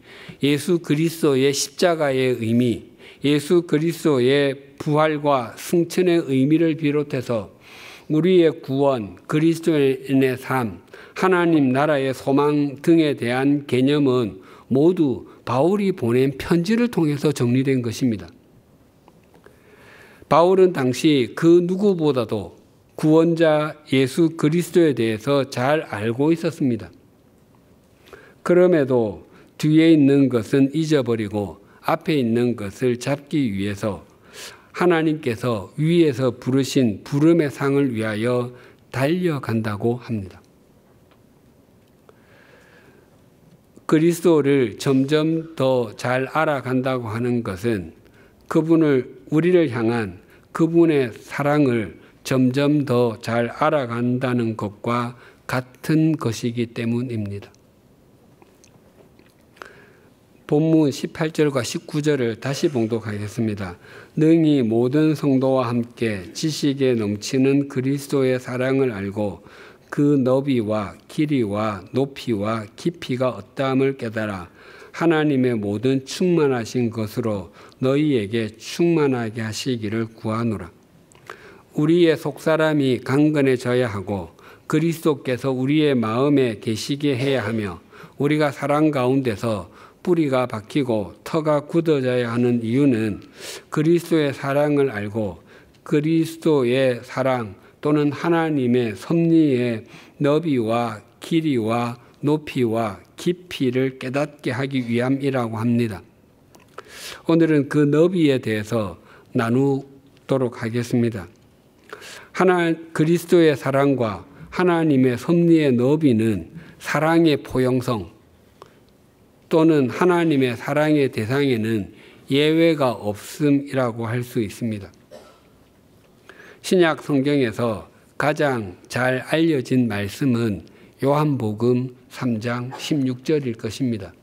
예수 그리스도의 십자가의 의미, 예수 그리스도의 부활과 승천의 의미를 비롯해서 우리의 구원, 그리스도인의 삶, 하나님 나라의 소망 등에 대한 개념은 모두 바울이 보낸 편지를 통해서 정리된 것입니다. 바울은 당시 그 누구보다도 구원자 예수 그리스도에 대해서 잘 알고 있었습니다. 그럼에도 뒤에 있는 것은 잊어버리고 앞에 있는 것을 잡기 위해서 하나님께서 위에서 부르신 부름의 상을 위하여 달려간다고 합니다. 그리스도를 점점 더 잘 알아간다고 하는 것은 우리를 향한 그분의 사랑을 점점 더 잘 알아간다는 것과 같은 것이기 때문입니다. 본문 18절과 19절을 다시 봉독하겠습니다. 능히 모든 성도와 함께 지식에 넘치는 그리스도의 사랑을 알고 그 너비와 길이와 높이와 깊이가 어떠함을 깨달아 하나님의 모든 충만하신 것으로 너희에게 충만하게 하시기를 구하노라. 우리의 속사람이 강건해져야 하고 그리스도께서 우리의 마음에 계시게 해야 하며 우리가 사랑 가운데서 뿌리가 박히고 터가 굳어져야 하는 이유는 그리스도의 사랑을 알고 그리스도의 사랑 또는 하나님의 섭리의 너비와 길이와 높이와 깊이를 깨닫게 하기 위함이라고 합니다. 오늘은 그 너비에 대해서 나누도록 하겠습니다. 그리스도의 사랑과 하나님의 섭리의 너비는 사랑의 포용성 또는 하나님의 사랑의 대상에는 예외가 없음이라고 할 수 있습니다. 신약 성경에서 가장 잘 알려진 말씀은 요한복음 3장 16절일 것입니다.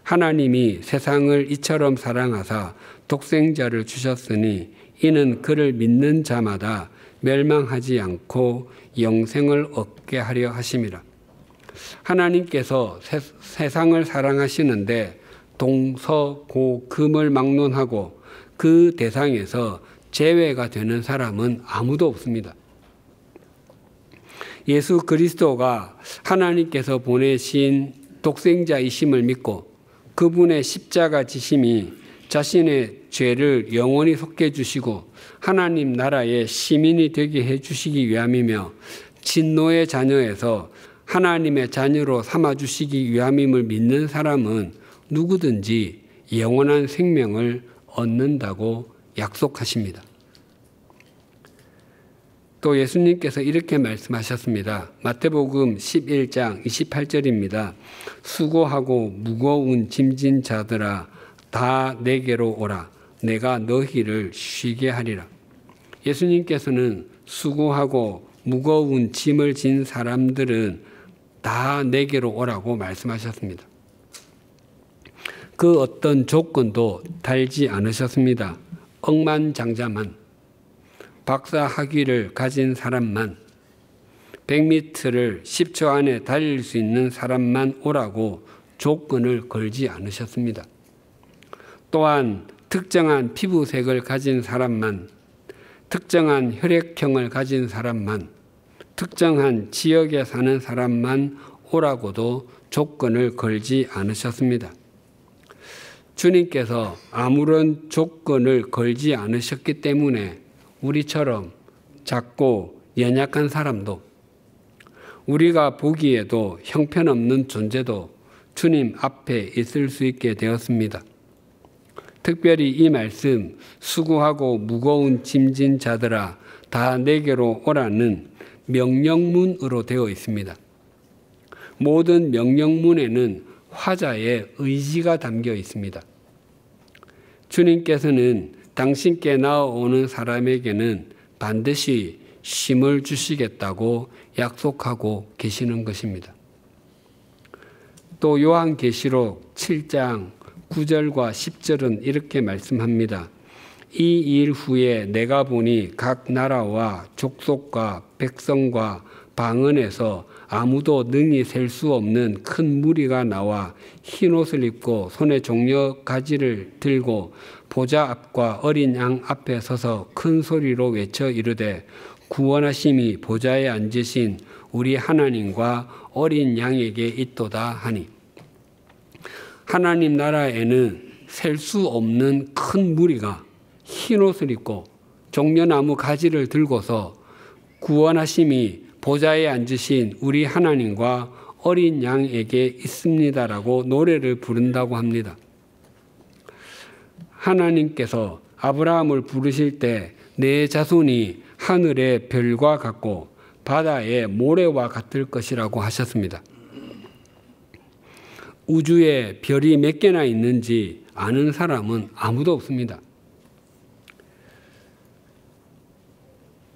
하나님이 세상을 이처럼 사랑하사 독생자를 주셨으니 이는 그를 믿는 자마다 멸망하지 않고 영생을 얻게 하려 하심이라. 하나님께서 세상을 사랑하시는데 동서고금을 막론하고 그 대상에서 제외가 되는 사람은 아무도 없습니다. 예수 그리스도가 하나님께서 보내신 독생자이심을 믿고 그분의 십자가 지심이 자신의 죄를 영원히 속해 주시고 하나님 나라의 시민이 되게 해 주시기 위함이며 진노의 자녀에서 하나님의 자녀로 삼아 주시기 위함임을 믿는 사람은 누구든지 영원한 생명을 얻는다고 약속하십니다. 또 예수님께서 이렇게 말씀하셨습니다. 마태복음 11장 28절입니다. 수고하고 무거운 짐진 자들아 다 내게로 오라. 내가 너희를 쉬게 하리라. 예수님께서는 수고하고 무거운 짐을 진 사람들은 다 내게로 오라고 말씀하셨습니다. 그 어떤 조건도 달지 않으셨습니다. 억만장자만 박사 학위를 가진 사람만, 100m를 10초 안에 달릴 수 있는 사람만 오라고 조건을 걸지 않으셨습니다. 또한 특정한 피부색을 가진 사람만, 특정한 혈액형을 가진 사람만, 특정한 지역에 사는 사람만 오라고도 조건을 걸지 않으셨습니다. 주님께서 아무런 조건을 걸지 않으셨기 때문에 우리처럼 작고 연약한 사람도, 우리가 보기에도 형편없는 존재도 주님 앞에 있을 수 있게 되었습니다. 특별히 이 말씀, 수고하고 무거운 짐진 자들아 다 내게로 오라는 명령문으로 되어 있습니다. 모든 명령문에는 화자의 의지가 담겨 있습니다. 주님께서는 당신께 나아오는 사람에게는 반드시 쉼을 주시겠다고 약속하고 계시는 것입니다. 또 요한계시록 7장 9절과 10절은 이렇게 말씀합니다. 이 일 후에 내가 보니 각 나라와 족속과 백성과 방언에서 아무도 능히 셀 수 없는 큰 무리가 나와 흰옷을 입고 손에 종려 가지를 들고 보좌 앞과 어린 양 앞에 서서 큰 소리로 외쳐 이르되 구원하심이 보좌에 앉으신 우리 하나님과 어린 양에게 있도다 하니, 하나님 나라에는 셀 수 없는 큰 무리가 흰옷을 입고 종려나무 가지를 들고서 구원하심이 보좌에 앉으신 우리 하나님과 어린 양에게 있습니다라고 노래를 부른다고 합니다. 하나님께서 아브라함을 부르실 때 내 자손이 하늘의 별과 같고 바다의 모래와 같을 것이라고 하셨습니다. 우주에 별이 몇 개나 있는지 아는 사람은 아무도 없습니다.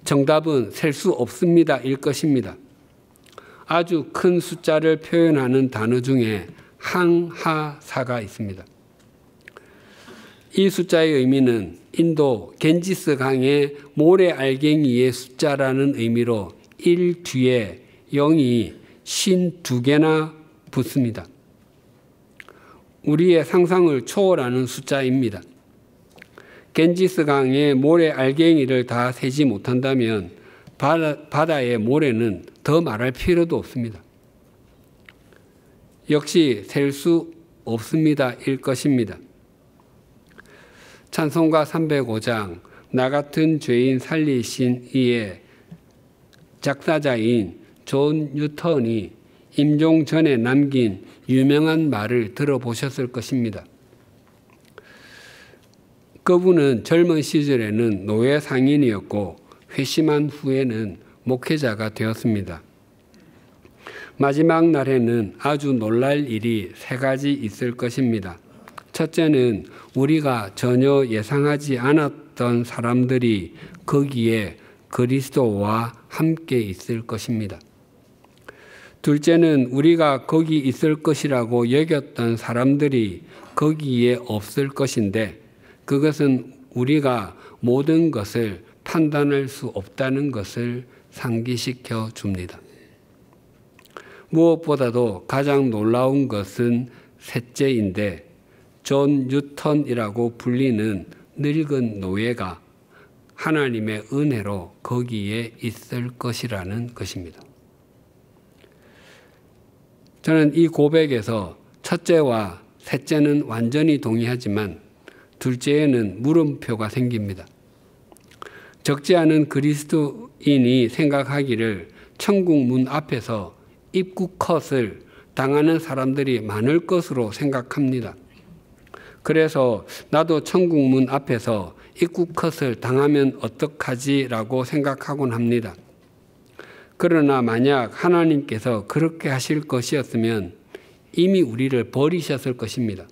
정답은 셀 수 없습니다 일 것입니다. 아주 큰 숫자를 표현하는 단어 중에 항하사가 있습니다. 이 숫자의 의미는 인도 겐지스 강의 모래 알갱이의 숫자라는 의미로 1 뒤에 0이 52개나 붙습니다. 우리의 상상을 초월하는 숫자입니다. 겐지스 강의 모래 알갱이를 다 세지 못한다면 바다의 모래는 더 말할 필요도 없습니다. 역시 셀 수 없습니다 일 것입니다. 찬송가 305장 나 같은 죄인 살리신 이의 작사자인 존 뉴턴이 임종 전에 남긴 유명한 말을 들어보셨을 것입니다. 그분은 젊은 시절에는 노예 상인이었고 회심한 후에는 목회자가 되었습니다. 마지막 날에는 아주 놀랄 일이 3가지 있을 것입니다. 첫째는 우리가 전혀 예상하지 않았던 사람들이 거기에 그리스도와 함께 있을 것입니다. 둘째는 우리가 거기 있을 것이라고 여겼던 사람들이 거기에 없을 것인데 그것은 우리가 모든 것을 판단할 수 없다는 것을 상기시켜 줍니다. 무엇보다도 가장 놀라운 것은 셋째인데 존 뉴턴이라고 불리는 늙은 노예가 하나님의 은혜로 거기에 있을 것이라는 것입니다. 저는 이 고백에서 첫째와 셋째는 완전히 동의하지만 둘째에는 물음표가 생깁니다. 적지 않은 그리스도인이 생각하기를 천국 문 앞에서 입구 컷을 당하는 사람들이 많을 것으로 생각합니다. 그래서 나도 천국 문 앞에서 입구 컷을 당하면 어떡하지라고 생각하곤 합니다. 그러나 만약 하나님께서 그렇게 하실 것이었으면 이미 우리를 버리셨을 것입니다.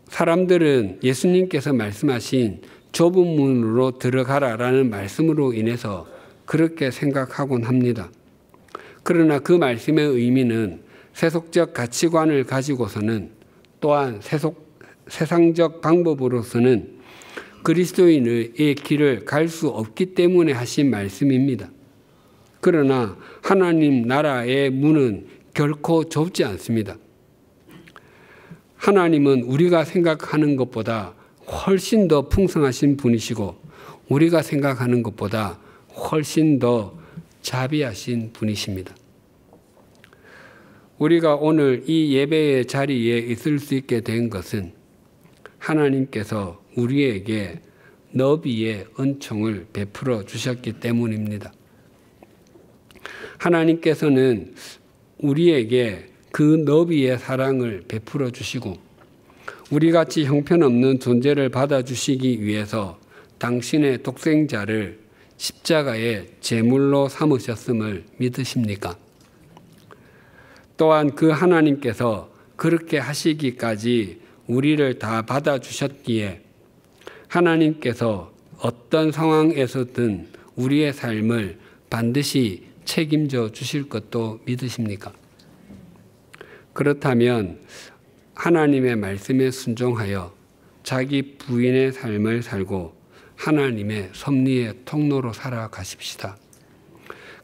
사람들은 예수님께서 말씀하신 좁은 문으로 들어가라라는 말씀으로 인해서 그렇게 생각하곤 합니다. 그러나 그 말씀의 의미는 세속적 가치관을 가지고서는 또한 세상적 방법으로서는 그리스도인의 길을 갈 수 없기 때문에 하신 말씀입니다. 그러나 하나님 나라의 문은 결코 좁지 않습니다. 하나님은 우리가 생각하는 것보다 훨씬 더 풍성하신 분이시고 우리가 생각하는 것보다 훨씬 더 자비하신 분이십니다. 우리가 오늘 이 예배의 자리에 있을 수 있게 된 것은 하나님께서 우리에게 너비의 은총을 베풀어 주셨기 때문입니다. 하나님께서는 우리에게 그 너비의 사랑을 베풀어 주시고 우리같이 형편없는 존재를 받아주시기 위해서 당신의 독생자를 십자가의 제물로 삼으셨음을 믿으십니까? 또한 그 하나님께서 그렇게 하시기까지 우리를 다 받아주셨기에 하나님께서 어떤 상황에서든 우리의 삶을 반드시 책임져 주실 것도 믿으십니까? 그렇다면 하나님의 말씀에 순종하여 자기 부인의 삶을 살고 하나님의 섭리의 통로로 살아가십시다.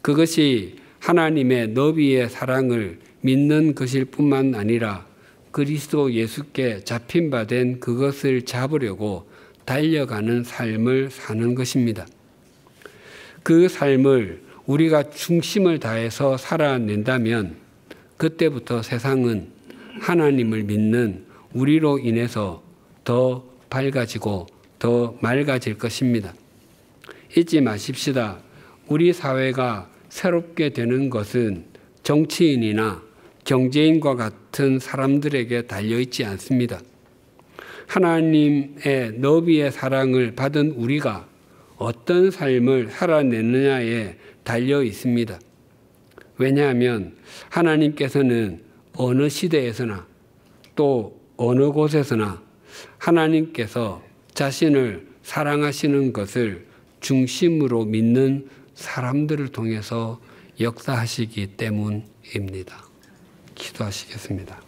그것이 하나님의 너비의 사랑을 믿는 것일 뿐만 아니라 그리스도 예수께 잡힌 바 된 그것을 잡으려고 달려가는 삶을 사는 것입니다. 그 삶을 우리가 중심을 다해서 살아낸다면 그때부터 세상은 하나님을 믿는 우리로 인해서 더 밝아지고 더 맑아질 것입니다. 잊지 마십시다. 우리 사회가 새롭게 되는 것은 정치인이나 경제인과 같은 사람들에게 달려있지 않습니다. 하나님의 너비의 사랑을 받은 우리가 어떤 삶을 살아내느냐에 달려 있습니다. 왜냐하면 하나님께서는 어느 시대에서나 또 어느 곳에서나 하나님께서 자신을 사랑하시는 것을 중심으로 믿는 사람들을 통해서 역사하시기 때문입니다. 기도하시겠습니다.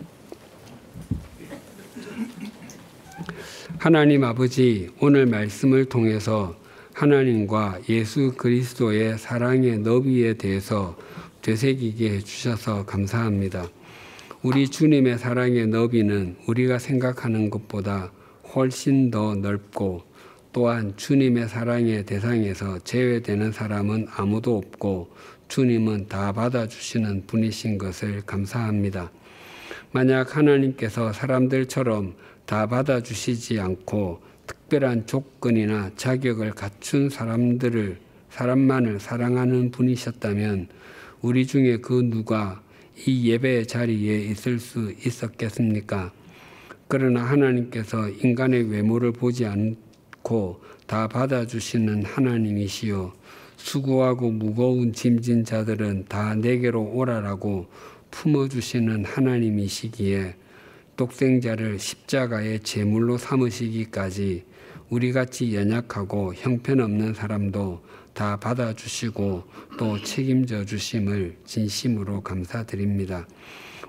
하나님 아버지, 오늘 말씀을 통해서 하나님과 예수 그리스도의 사랑의 너비에 대해서 되새기게 해주셔서 감사합니다. 우리 주님의 사랑의 너비는 우리가 생각하는 것보다 훨씬 더 넓고 또한 주님의 사랑의 대상에서 제외되는 사람은 아무도 없고 주님은 다 받아주시는 분이신 것을 감사합니다. 만약 하나님께서 사람들처럼 다 받아주시지 않고 특별한 조건이나 자격을 갖춘 사람만을 사랑하는 분이셨다면 우리 중에 그 누가 이 예배의 자리에 있을 수 있었겠습니까? 그러나 하나님께서 인간의 외모를 보지 않고 다 받아주시는 하나님이시요 수고하고 무거운 짐진 자들은 다 내게로 오라라고 품어주시는 하나님이시기에 독생자를 십자가의 제물로 삼으시기까지 우리같이 연약하고 형편없는 사람도 다 받아주시고 또 책임져 주심을 진심으로 감사드립니다.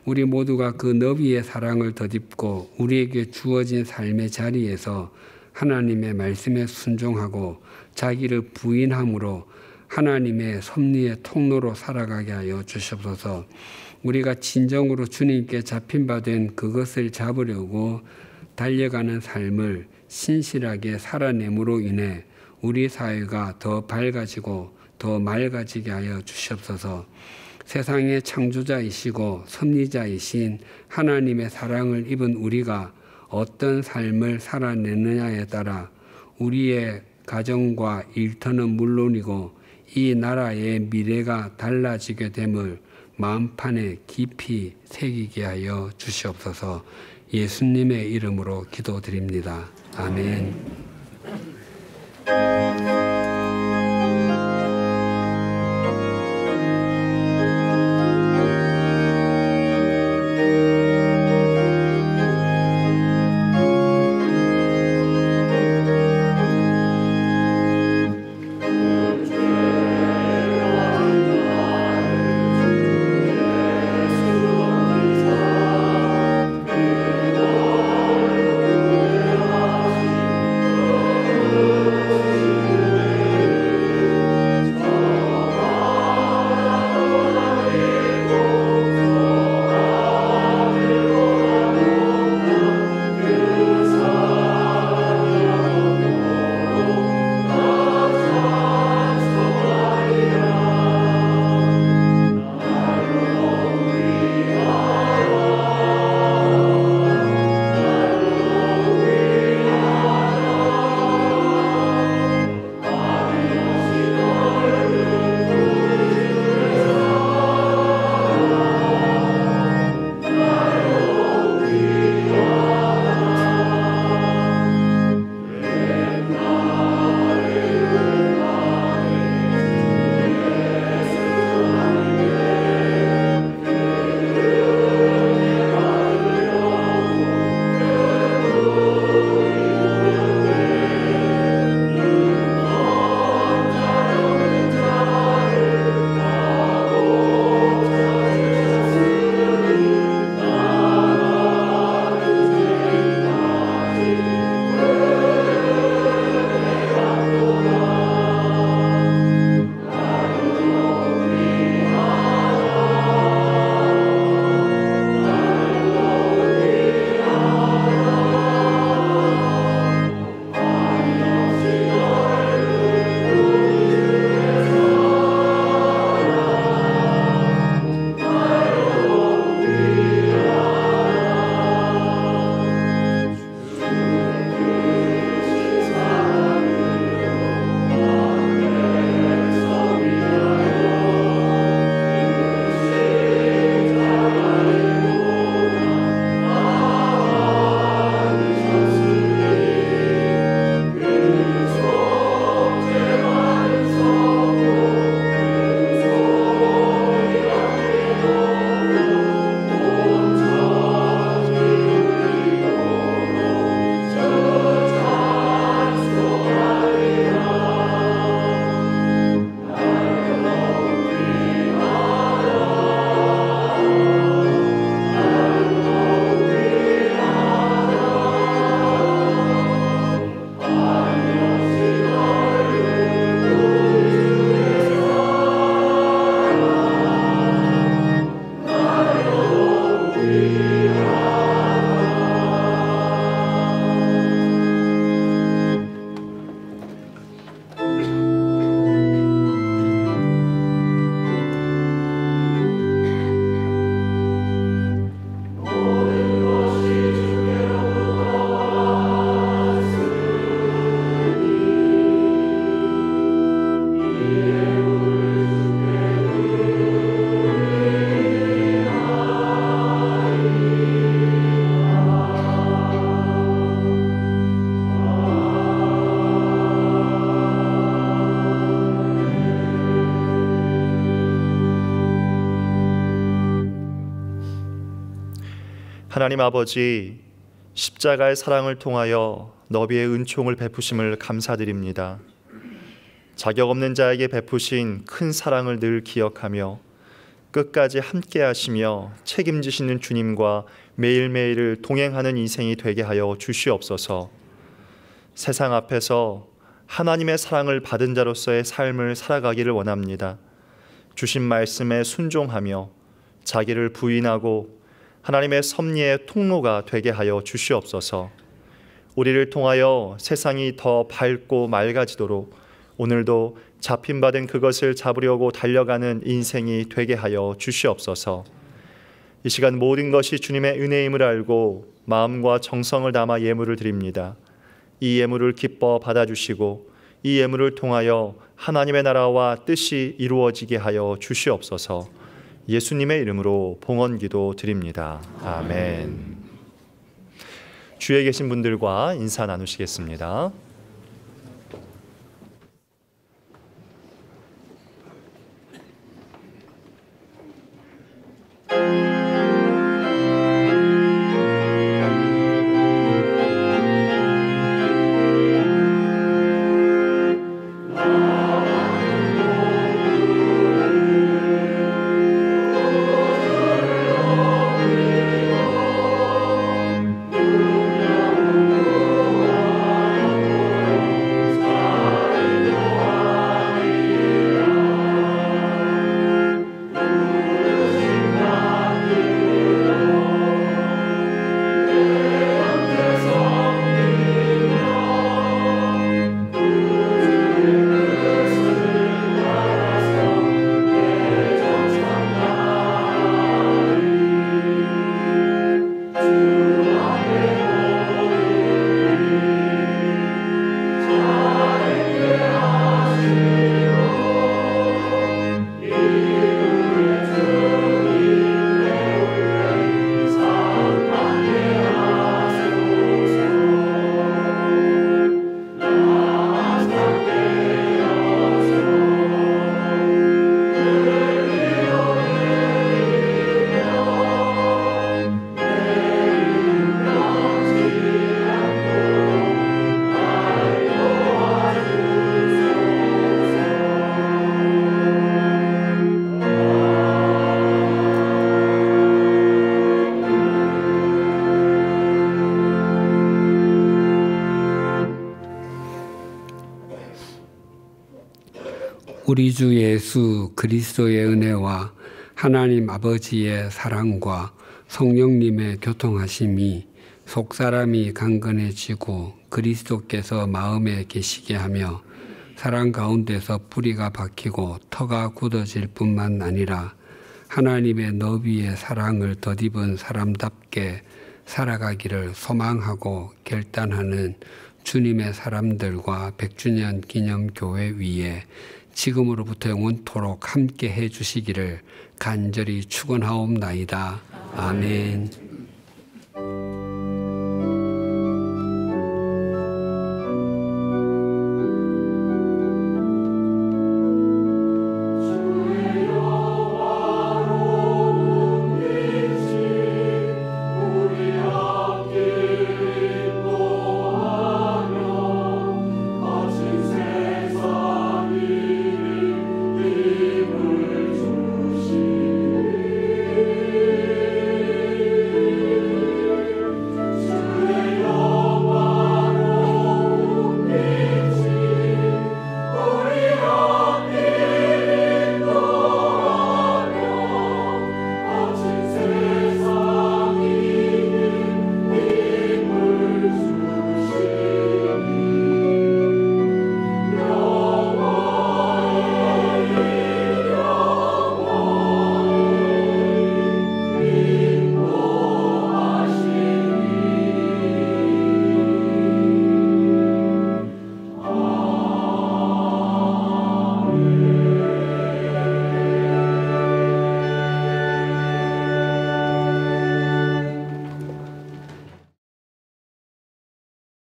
우리 모두가 그 너비의 사랑을 덧입고 우리에게 주어진 삶의 자리에서 하나님의 말씀에 순종하고 자기를 부인함으로 하나님의 섭리의 통로로 살아가게 하여 주시옵소서. 우리가 진정으로 주님께 잡힌 바 된 그것을 잡으려고 달려가는 삶을 신실하게 살아냄으로 인해 우리 사회가 더 밝아지고 더 맑아지게 하여 주시옵소서. 세상의 창조자이시고 섭리자이신 하나님의 사랑을 입은 우리가 어떤 삶을 살아내느냐에 따라 우리의 가정과 일터는 물론이고 이 나라의 미래가 달라지게 됨을 마음판에 깊이 새기게 하여 주시옵소서. 예수님의 이름으로 기도드립니다. 아멘.
하나님 아버지, 십자가의 사랑을 통하여 너비의 은총을 베푸심을 감사드립니다. 자격 없는 자에게 베푸신 큰 사랑을 늘 기억하며 끝까지 함께 하시며 책임지시는 주님과 매일매일을 동행하는 인생이 되게 하여 주시옵소서. 세상 앞에서 하나님의 사랑을 받은 자로서의 삶을 살아가기를 원합니다. 주신 말씀에 순종하며 자기를 부인하고 하나님의 섭리의 통로가 되게 하여 주시옵소서. 우리를 통하여 세상이 더 밝고 맑아지도록 오늘도 잡힌받은 그것을 잡으려고 달려가는 인생이 되게 하여 주시옵소서. 이 시간 모든 것이 주님의 은혜임을 알고 마음과 정성을 담아 예물을 드립니다. 이 예물을 기뻐 받아주시고 이 예물을 통하여 하나님의 나라와 뜻이 이루어지게 하여 주시옵소서. 예수님의 이름으로 봉헌기도 드립니다. 아멘. 주위에 계신 분들과 인사 나누시겠습니다.
우리 주 예수 그리스도의 은혜와 하나님 아버지의 사랑과 성령님의 교통하심이 속사람이 강건해지고 그리스도께서 마음에 계시게 하며 사랑 가운데서 뿌리가 박히고 터가 굳어질 뿐만 아니라 하나님의 너비의 사랑을 덧입은 사람답게 살아가기를 소망하고 결단하는 주님의 사람들과 100주년 기념교회 위에 지금으로부터 영원토록 함께 해주시기를 간절히 축원하옵나이다. 아멘.